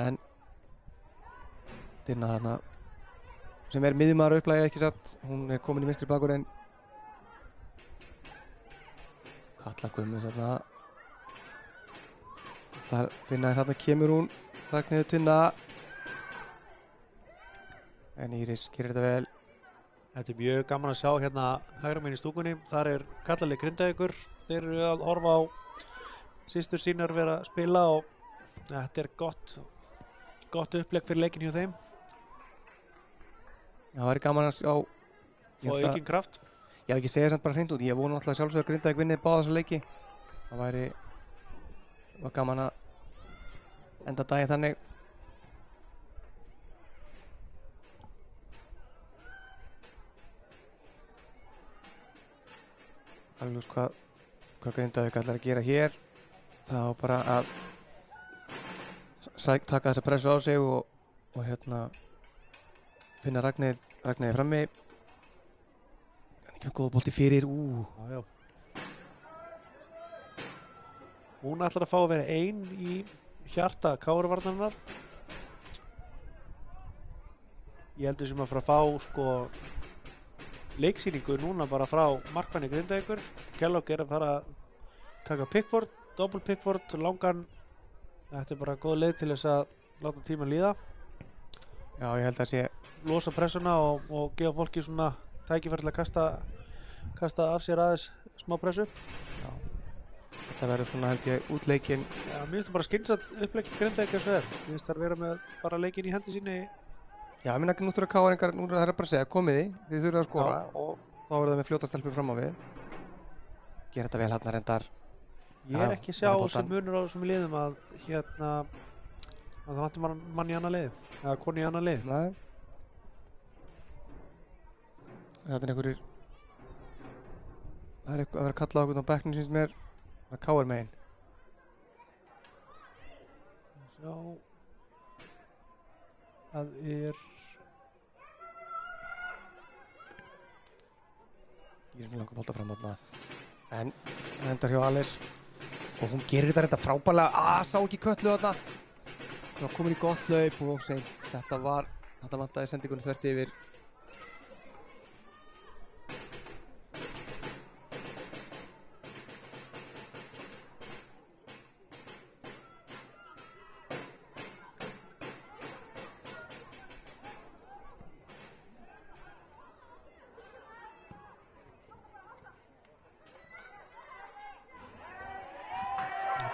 en Tinna þarna sem miðjumaður upplægir ekki satt, hún komin í vinstri bakvörðinn. Katla Guðmunds þarna ætlar að finna en þarna kemur hún Ragnheiður Tinna en Íris gerir þetta vel. Þetta mjög gaman að sjá hérna hægra megin í stúkunni. Þar kallaleg Grindavíkur. Þeir eru að horfa á systur sínar vera að spila og þetta gott upplegg fyrir leikinn hjá þeim. Já, það gaman að sjá. Fá aukinn kraft. Ég hef ekki segja samt bara hreint út. Ég vona alltaf sjálfsög að Grindavík vinni báða þessa leiki. Það var gaman að enda daginn þannig. Alveg ljós hvað Grindavík ætlar að gera hér. Það var bara að taka þessa pressu á sig og hérna finna Ragnheiði frammi. Það er ekki með góða bolti fyrir. Já. Hún ætlar að fá að vera ein í hjarta KR-varnarinnar. Ég heldur sem að fara að fá sko leiksýningu núna bara frá markmanni Grindavíkur. Kellogg að fara að taka pickford, double pickford, langan. Þetta bara góð leið til þess að láta tímann líða. Já, ég held að sé losa pressuna og gefa fólki svona tækifæri til að kasta af sér aðeins smá pressu. Já. Þetta verður svona held ég út leikinn. Já, mér finnst það bara skynsatt upplegg Grindavík eins og er. Mér finnst það vera með bara leikinn í hendi síni. Já, ég minna ekki nú þurfa KR-ingar, nú er það bara að segja, komiði, þið þurfið að skora og þá verður það með fljótastelpur fram á við. Gera þetta vel hérna reyndar. Ég er ekki að sjá sem munur á þessum liðum að hérna að það vantur mann í annað lið, eða konu í annað lið. Nei. Þetta er einhverjir, það er eitthvað að vera að kalla á okkur á bekknum síns mér, það er KR megin. Sjá, það er Ég er langar bolta fram þarna en hendar hjá Alice og hún gerir þetta frábærlega. Sá ekki Kötlu þarna. Hún var komin í gott hlaup og seint. Þetta vantaði sendingunni þvert yfir.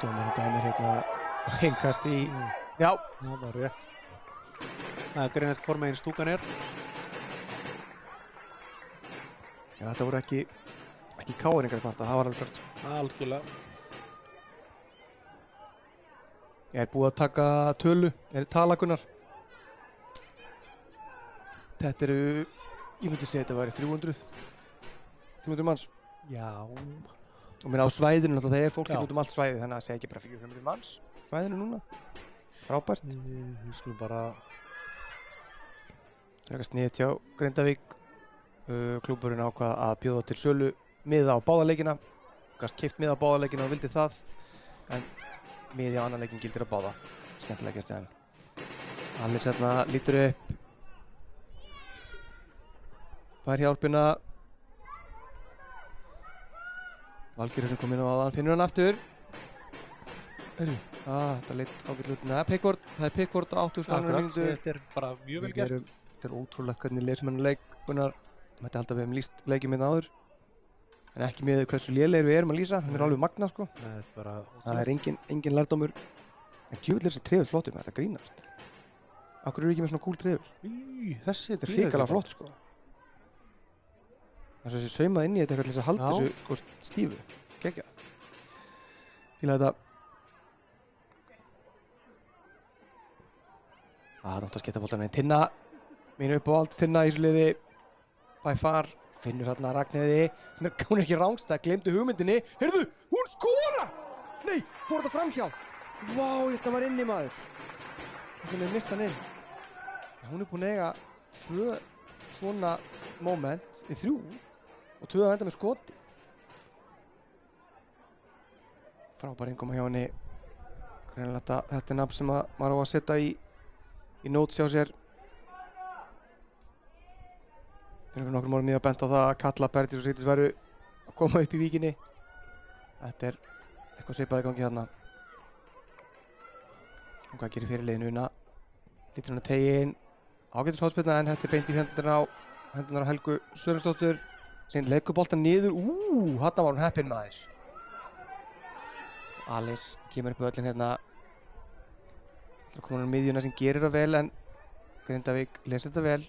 Dómarinn dæmir hérna innkast í Já, það var rétt. Það er greinast hvor megin stúkan er. Já, þetta voru ekki KR-ingar kvarta, það var alveg klart. Algjörlega. Ég er búið að taka tölu, talakunnar. Þetta eru, ég myndi segja þetta væri 300 manns. Já. Og mér á svæðinu, náttúrulega það fólk út um allt svæði, þannig að segja ekki bara 400 manns svæðinu núna. Frábært. Við skulum bara Það er eitthvað sniðið hjá Grindavík. Klúbburinn ákvað að bjóða til sölu miða á báða leikina. Gast keypt miða á báða leikina og vildi það. En miði á annan leikin gildir á báða. Skemmtilega gert þeim. Alice hérna lítur upp. Fær hjálpina. Valgerður sem kom inn á aðan finnur hann aftur. Þetta leit ágætlega út. Það er Pickford á 82. mínútu. Þetta er bara mjög vel gert. Þetta er ótrúlegt hvernig lesum hennar leik. Gunnar, þetta held að við hefum lýst leikjum hérna áður. En ekki með hversu lélegir við erum að lýsa. Hann er alveg magnað sko. Það er engin lærdómur. En djúvill er þessi trefil flottur með þetta grínast. Akkur eru ekki með svona cool trefil? Þessi þetta er hrikalega flott sko. Þess að þessi saumað inn í þetta eitthvað til þess að halda þessu sko stífu. Geggjað. Fíla þetta. Það átt að skipta boltanum en Tinna. Mín uppáhald Tinna í þessu liði. By far. Finnur hérna Ragnheiði. Hún er ekki rángstæð. Gleymdu hugmyndinni. Heyrðu, hún skora! Nei, fór þetta framhjá. Vá, ég held að var inni maður. Þannig að mista hann inn. Hún er búin að eiga 2 svona moment í 3 og 2 að enda með skoti. Frábær innkoma hjá henni Greinlega þetta nafn sem maður á að setja í notes hjá sér. Þegar fyrir nokkrum árum ég að benda á það að Kalla, Bergdís og Sigdís væru að koma upp í Víkinni. Þetta er eitthvað svipað í gangi þarna. Og hvað gerir fyrirliðinu Una? Lítur hann að tegja inn. Ágætis hótspyrna en þetta er beint í hendunar á Helgu Sörensdóttur. Síðan leggur boltan niður. Þarna var hún heppinn maður. Alice kemur upp á völlinn hérna. Það er komin á miðjuna sem gerir það vel en Grindavík lesi þetta vel.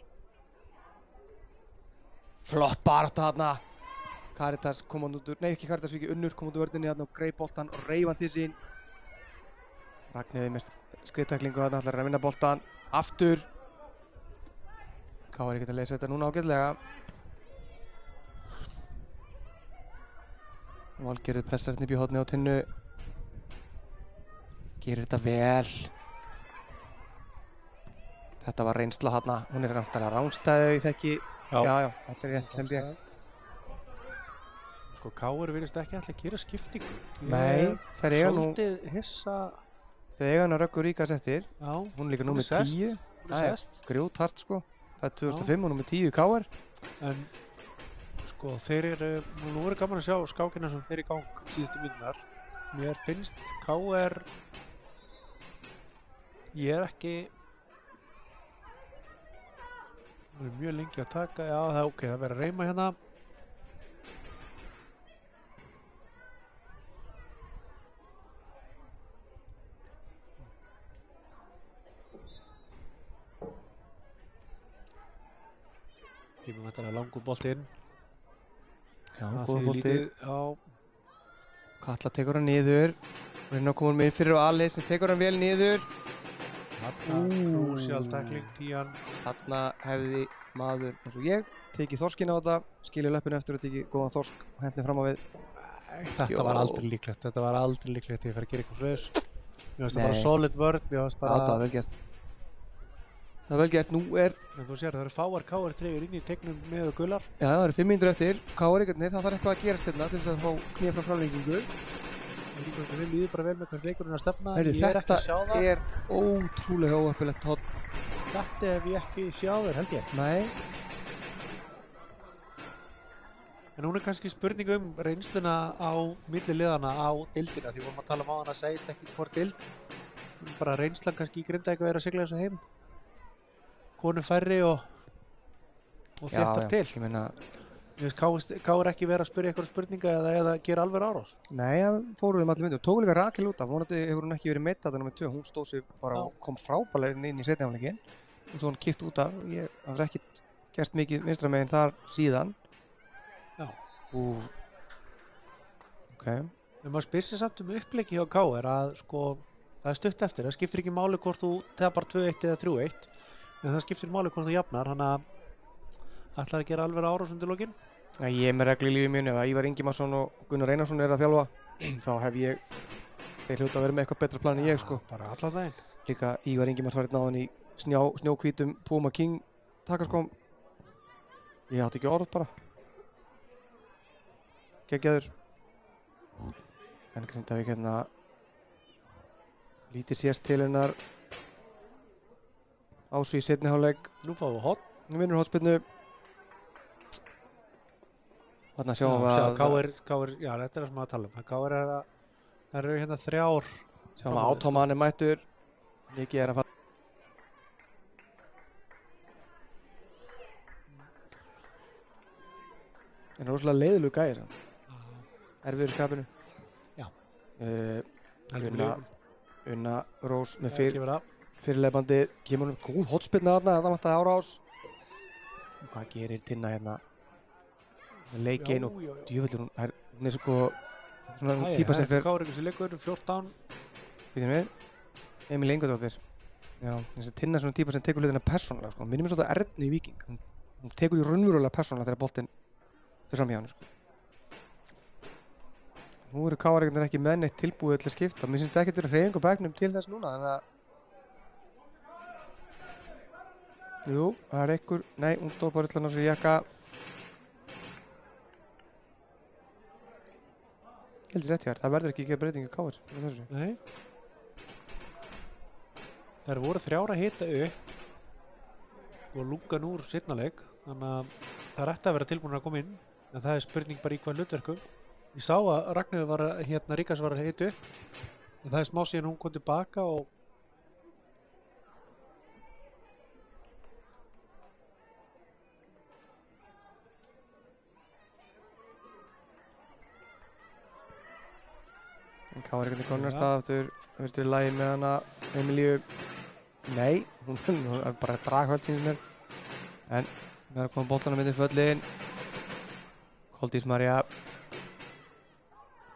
Flott barátta þarna. Karitas kom hann út úr, nei ekki Karitas, ekki Unnur kom út úr vörninni þarna og greip boltan og reif hann til sín. Ragnheiður með skriðtæklingu þarna ætlar að vinna boltan. Aftur. Kári geta að leysa þetta núna ágætlega. Valgerður pressar hérna upp í hornið á Tinnu. Gerir þetta vel. Þetta var reynsla þarna. Hún er náttúrulega ránstæðu í þekki. Já, þetta er rétt held ég. Sko, Káur virðist ekki alltaf að gera skiptingu. Nei, þær eiga nú... Svolítið hissa... Þau eiga hana Röggur Ríkas eftir. Já. Hún er líka númer 10. Hún er sest. Grjóthart sko. Það er 2005 og númer 10 í Káur. En sko, þeir eru... Nú er gaman að sjá skákina sem fer í gang síðustu myndunar. Mér finnst Káur... Ég er ekki... Það er mjög lengi að taka. Já, það er ok. Það verður að reyma hérna. Tímum þetta er langur bolti inn. Já, góð bolti. Já. Katla tekur hann niður. Reyna að koma með inn fyrir á Alice sem tekur hann vel niður. Þarna krúsjál tækling, tían. Þarna hefði maður eins og ég tekið þorskinn á þetta, skilja löppinu eftir og tekið góðan þorsk og hendni fram á við. Þetta var aldrei líklegt. Þetta var aldrei líklegt að ég fær að gera eitthvað svoleiðis. Mér finnst það bara solid vörn. Mér finnst bara... Það var vel gert. Það var vel gert. Nú er... En þú sér, það eru fáar Káur treyjur inn í teiknum með og gular. Já, það eru 5 mínútur eftir. Káur-eigarnir, það þarf eitthvað að gerast hérna til þess að fá knýja fram framlengingu. Við líður bara vel með hvers leikurinn að stefna. Þetta er ótrúlega óheppilegt horn. Þetta hef ég ekki sjáður, held ég. Nei. En hún er kannski spurning reynsluna á milli liðana á deildina, því við vorum að tala um á hana að segist ekki hvort deild. Bara reynslan kannski í Grindavík að vera að sigla þessu heim. Konu færri og þéttar til. Ég meina... Mér finnst Káur ekki vera að spyrja eitthvað spurninga eða gera alveg árás. Nei, það fóruðum allir myndum. Tók líka Rakel út af, vonandi hefur hún ekki verið meidd þarna með 2. Hún stóð sig bara og kom frábærlega inn í seinni hálfleikinn. Og svo hún kippt út af. Það var ekkert gerst mikið vinstra meginn þar síðan. Já. Ok. En maður spyr sér samt uppleiki hjá Káur að sko, það er stutt eftir. Það skiptir ekki máli hvort þú tapar 2-1 eða 3-1. En það skiptir máli hvort þú jafnar, þannig að ætlaði að gera alveg árás undir lokin? Ég er með reglu í lífi mínu. Ef Ívar Ingimarsson og Gunnar Einarsson er að þjálfa, þá hef þeir hljóta að vera með eitthvað betra plan en ég sko. Bara allan daginn. Líka Ívar Ingimars var náðan í snjóhvítum Puma King takaskóm. Ég átti ekki orð bara. Geggjaður. En Grindavík hérna lítið sést til hennar. Ásu í seinni hálfleik. Nú fáum við hot. Nú vinnur hotspyrnu. Þarna sjáum við að... Káur, já þetta er það sem að tala um. Káur er að, það eru hérna 3 ár. Sjáum að Átóman er mættur. Mikið er að fara. En rosalega leiðilegu gæði samt. Erfiður í skapinu. Já. Una Rós með fyrirleifandi. Kemur hún góð hotspyrna þarna, þetta vantaði árás. Hvað gerir Tinna hérna? Leik einn og djöfullur hún er sko svona típa sem fer... Káur sem leikur 14. Býtum við. Emil Ingadóttir. Já, þessi Tinna er svona típa sem tekur hlutina persónulega sko. Minnum við svolítið Ernu í Víking. Hún tekur því raunverulega persónulega þegar boltinn fyrir fram hjá henni sko. Nú eru Káur ekki með neitt tilbúið til að skipta. Mér finnst ekki vera hreyfing á bekknum til þess núna, þannig að... Jú, það er einhver... Nei, hún stóð bara illan á sér jakka. Heldur rétt hér, það verður ekki að gera breytingu Káur. Nei. Þær voru 3 að hita upp og lungan úr seinna leik, þannig að það ætti að vera tilbúin að koma inn, en það er spurning bara í hvað hlutverkum. Ég sá að Ragnheiður var að Ríkas var að hita upp, en það er smá síðan hún kom tilbaka og Kári hvernig konar stað aftur, í lagi með hana Emilíu. Nei, hún er bara að draga höld sín mér. En hún er að koma boltan á myndi föllin. Koldís María.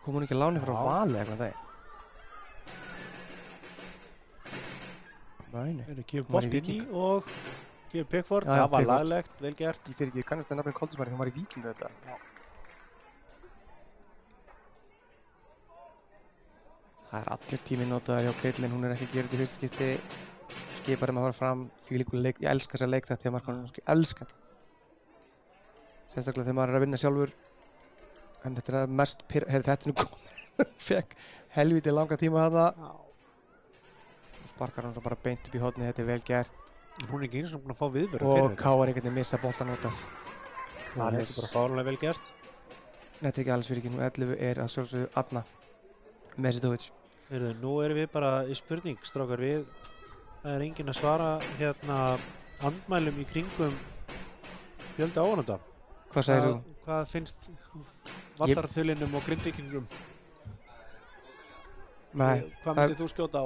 Kom hún ekki að láni frá Vali eitthvað það? Nei. Gefur bolt inn í og gefur Pickford. Það var laglegt, vel gert. Ég fyrir ekki, ég kannast að nafnir Koldís María þegar hún var í Víkingu þetta. Já. Það er allir tíminn notaðar hjá Caitlin, hún er ekki að gera þetta í fyrsta skipti. Skipar að fara fram því líkulega leik, ég elska þessa leik þetta hjá markmannum, ég elska þetta. Sérstaklega þegar maður er að vinna sjálfur. En þetta er mest þetta er nú komið, fekk helviti langa tíma þarna. Og sparkar hann svo bara beint upp í hornið, þetta er vel gert. Hún er ekki eins og búin að fá viðvörun fyrir þetta. Og Káar einhvern veginn missa boltan út af. Þetta er bara fáránlega vel gert. Þetta er ekki alls fyrir ekki, nú 11 er að sjálfsögðu Adna Mesitovic. Nú erum við bara í spurning, strákar, það er enginn að svara andmælum í kringum fjölda áhorfenda. Hvað segir þú? Hvað finnst vallarþulinum og Grindvíkingum? Hvað myndir þú skjóta á?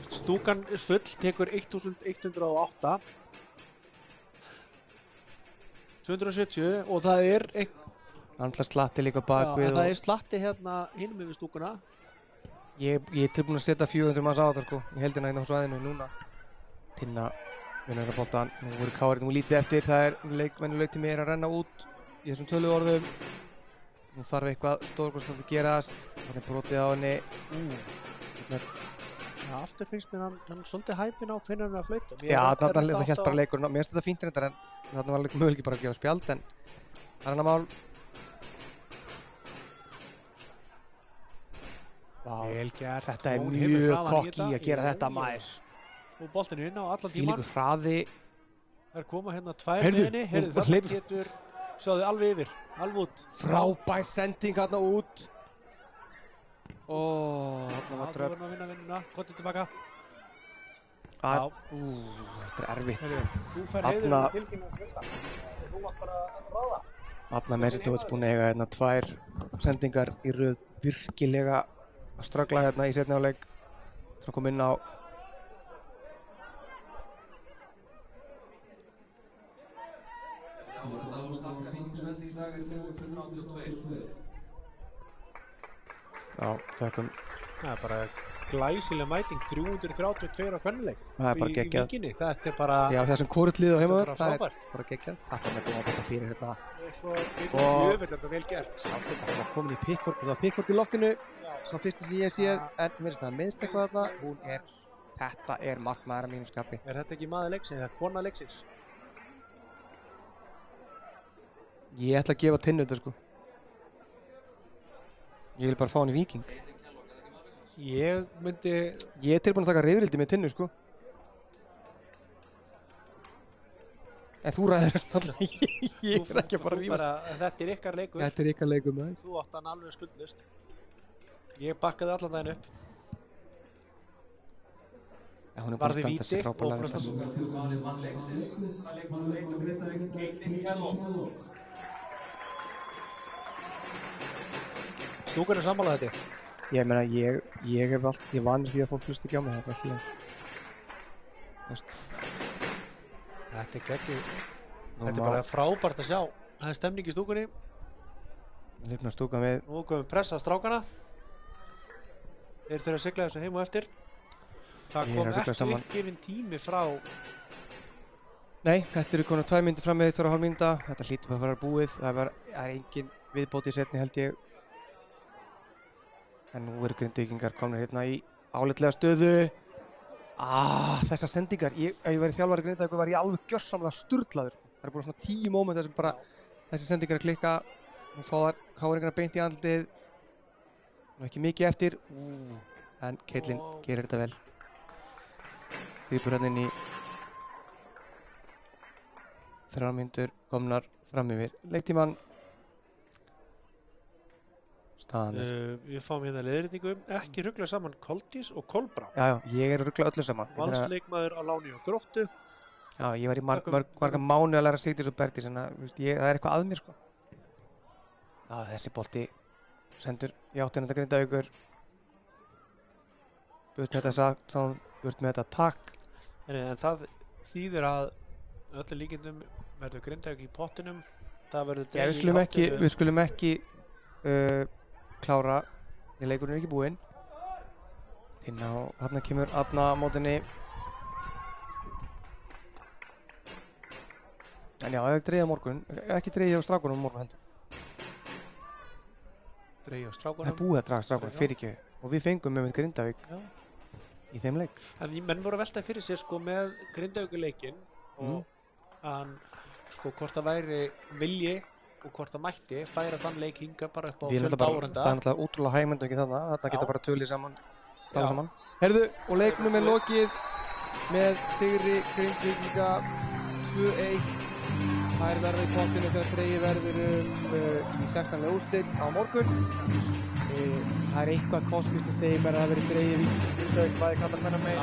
Stúkan full tekur 1108 270 og það er Andla slatti líka bakvið. Já, það er slatti hérna hinum yfir stúkuna. Ég er tilbúin að setja 400 manns á þetta sko. Ég held hérna á svæðinu núna. Tinna vinur þetta boltan. Nú voru Káarinn nú lítið eftir. Það er mennuleiktími er að renna út í þessum töluorðum. Nú þarf eitthvað stórkostlegt að gerast. Þannig brotið á henni. Aftur finnst mér hann svolítið hæpinn á hvernig hann er að flauta. Já, það hélt bara leikurinn. Mér finnst þetta fínt reyndar en þarna var möguleiki bara að gefa spjald en það er annar mál. Vel gert. Þetta er mjög kokki að gera þetta maður. Og boltinu inn á allan tíman. Þvílíkur hraði. Það koma hérna 2 meðinni. Þetta getur, sjáðu alveg yfir, alveg út. Frábær sending hérna út. Þarna var dröfn. Þú verður að vinna vinnuna, kontið tilbaka. Þetta er erfitt. Þú fær heiður með tilkynna fyrsta. Þú mátt bara ráða. Adna Mesitovic búinn að eiga hérna 2 sendingar í röð virkilega að ströggla hérna í seinni hálfleik til að koma inn á. Já, þökkum. Það er bara glæsileg mæting, 332 á kvennuleik. Það er bara geggjað. Í Víkinni, þetta er bara... Já, þessum hvort liðið á heimavöll, það er bara geggjað. Katla með góða bolta fyrir hérna. Og svo jöfnveld þetta vel gert. Sástu þetta var komin í Pickford, það var Pickford í loftinu. Sá fyrsta sem ég séð, en mér finnst það minnst eitthvað þarna. Þetta er markmaður að mínum skapi. Er þetta ekki maður leiksins, eða kona leiksins? Ég ætla að gefa Tinnu þetta sko. Ég vil bara fá hann í Víking. Ég myndi... Ég er tilbúin að taka reyðrildi með Tinnu sko. En þú ræður alltaf, ég er ekki að fara að rífast. Þetta er ykkar leikur. Þetta er ykkar leikur maður. Þú átt hann alveg skuldlust. Ég bakkaði allan daginn upp. Ja, hún er búin að standa þessi frábælega. Stúkan er sammálað þetta? Ég meina, ég vanir því að fólk hlusta ekki á mig, þetta er alltaf. Þetta er geggjur. Þetta er bara frábært að sjá. Það er stemning í stúkunni. Lifnar stúkan við. Nú komum við pressa á strákana. Þeir þurfa að sigla þessu heim og eftir. Það kom ekki uppgefinn tími frá... Nei, þetta eru konar 2 mínútur fram með 2,5 mínúta. Þetta hlýtur bara að vera búið. Það er engin viðbót í seinni held ég. En nú eru Grindvíkingar komnir hérna í álitlega stöðu. Þessar sendingar. Ef ég væri þjálfari Grindavíkur var ég alveg gjörsamlega sturlaður. Það eru búin svona 10 móment sem bara þessi sendingar að klikka. Nú fá þær Káringarna beint í andlitið. Nú ekki mikið eftir. en Caitlin gerir þetta vel. Grípur hann inn í 3 mínútur komnar fram yfir leiktíman. Staðan Við fáum hérna leiðréttingu, ekki rugla saman Koldís og Kolbrá. Já, ég er að rugla öllu saman. Valsleikmaður á láni og Gróttu. Já, ég var í marga mánu að læra Sigdís og Bergdís, en það er eitthvað að mér, sko. Já, þessi bolti sendur í áttina til Grindavíkur. Burt með þetta takk. En það þýðir að öllu líkindum verður Grindavík í pottinum. Það verður Já, við skulum ekki klára, því leikurinn er ekki búinn. Tinna og þarna kemur Adna á mótinni. En já, það er dreigð á morgun, ekki dreigð á strákunum á morgun heldur. Dreigð á strákunum? Það er búið að draga strákunum fyrir ekki. Og við fengum með Grindavík í þeim leik. En menn voru að velta fyrir sér sko með Grindavíkuleikinn og hann sko hvort það væri vilji og hvort það mætti færa þann leik hinga bara upp á fjölda árunda. Það er náttúrulega útrúlega hægmyndu ekki þarna, þetta geta bara tölið saman, tala saman. Herðu, og leiknum er lokið með sigri Grindvíkinga 2-1. Þær verða í pottinu þegar dregið verður í 16. úrslit á morgun. Það er eitthvað kosmist að segja mér að það verið dregið í Grindavík bæði kallar menna megin.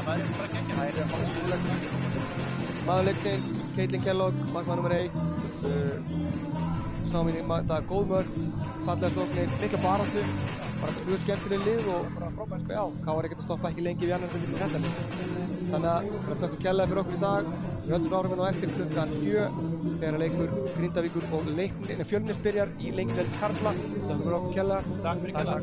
Það er ótrúlegt. Maður leiksins, Caitlin Kellogg, markmaður nummer 1. Sáum við þetta góð mörk, fallega sóknir, mikla baráttu. Bara 2 skemmtileg lið og bara frábært spil. Já, KR getur stoppað ekki lengi við annar fyrir þetta lið. Þannig að við þökkum kærlega fyrir okkur í dag. Við höldum svo áhrifin á eftir klukkan 7 þegar leikur Grindavíkur og Fjölnis byrjar í lengdeild karla. Þökkum fyrir okkur kærlega. Takk fyrir kærlega.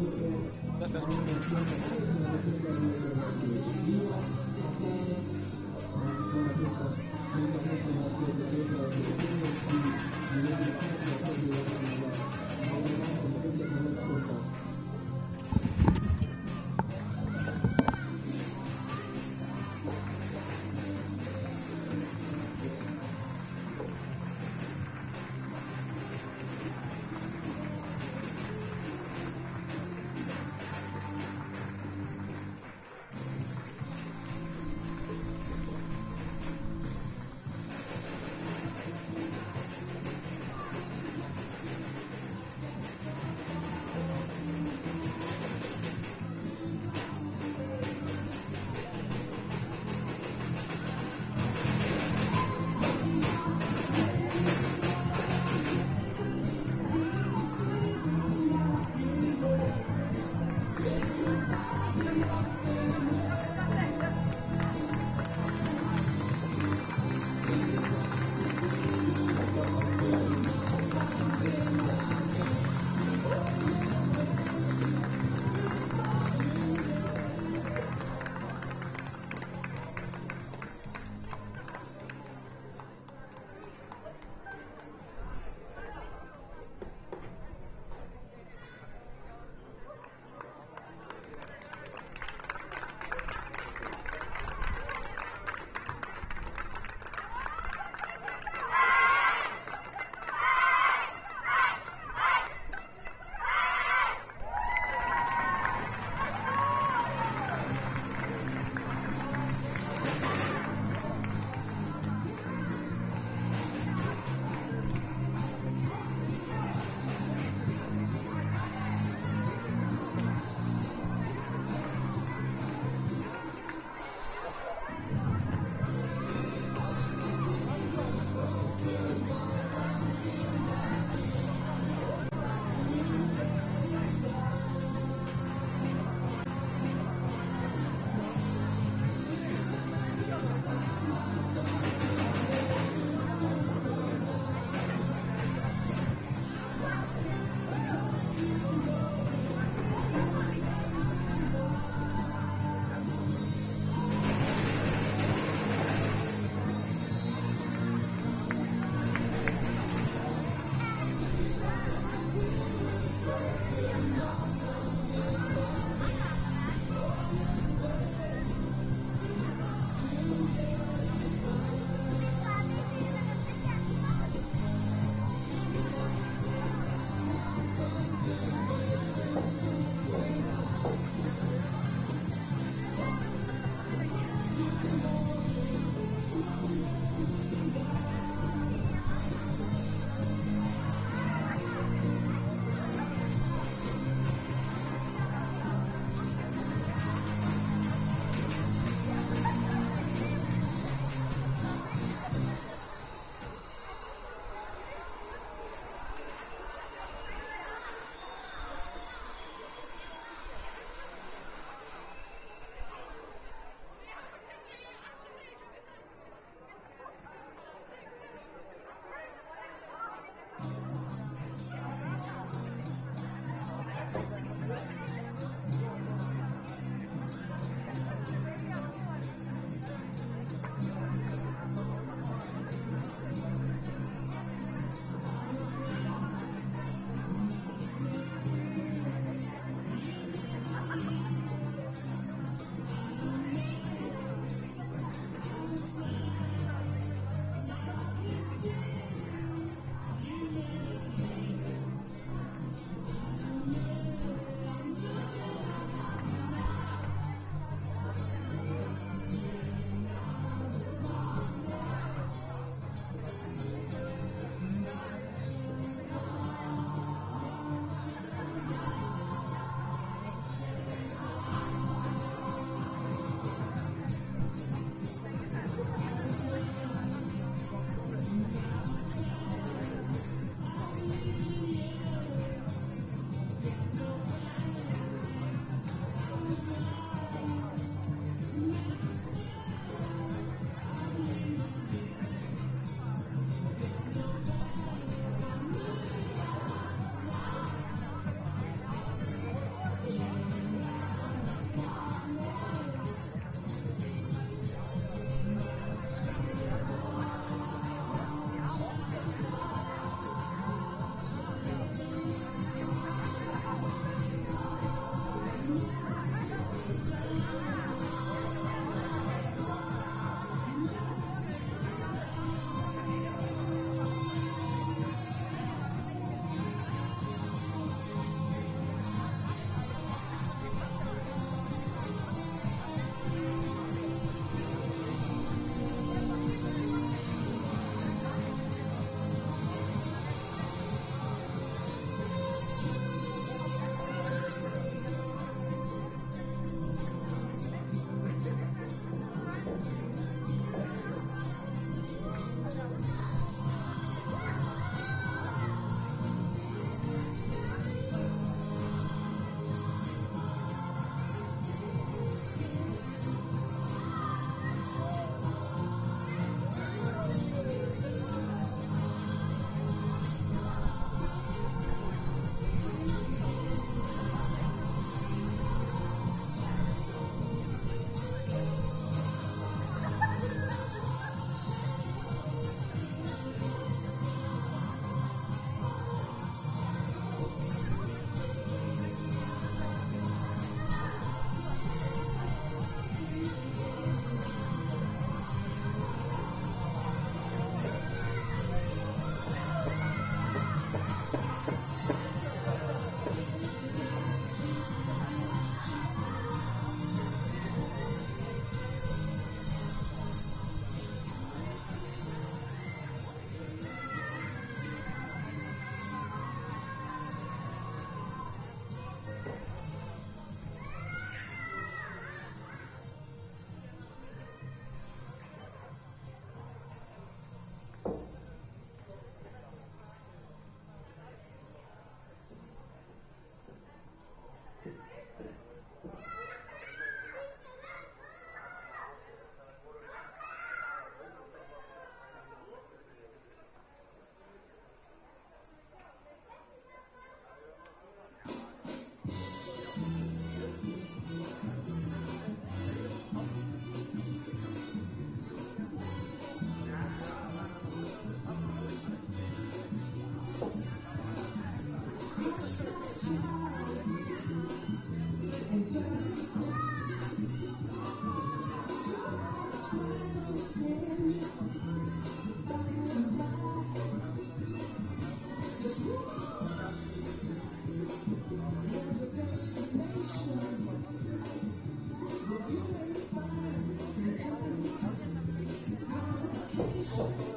So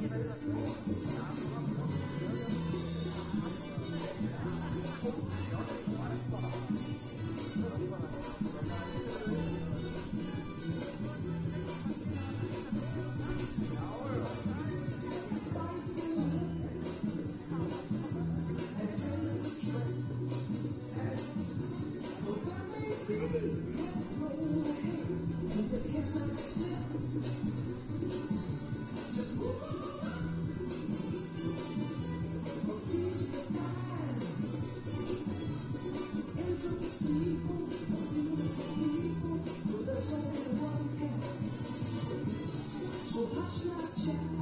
hush not, child.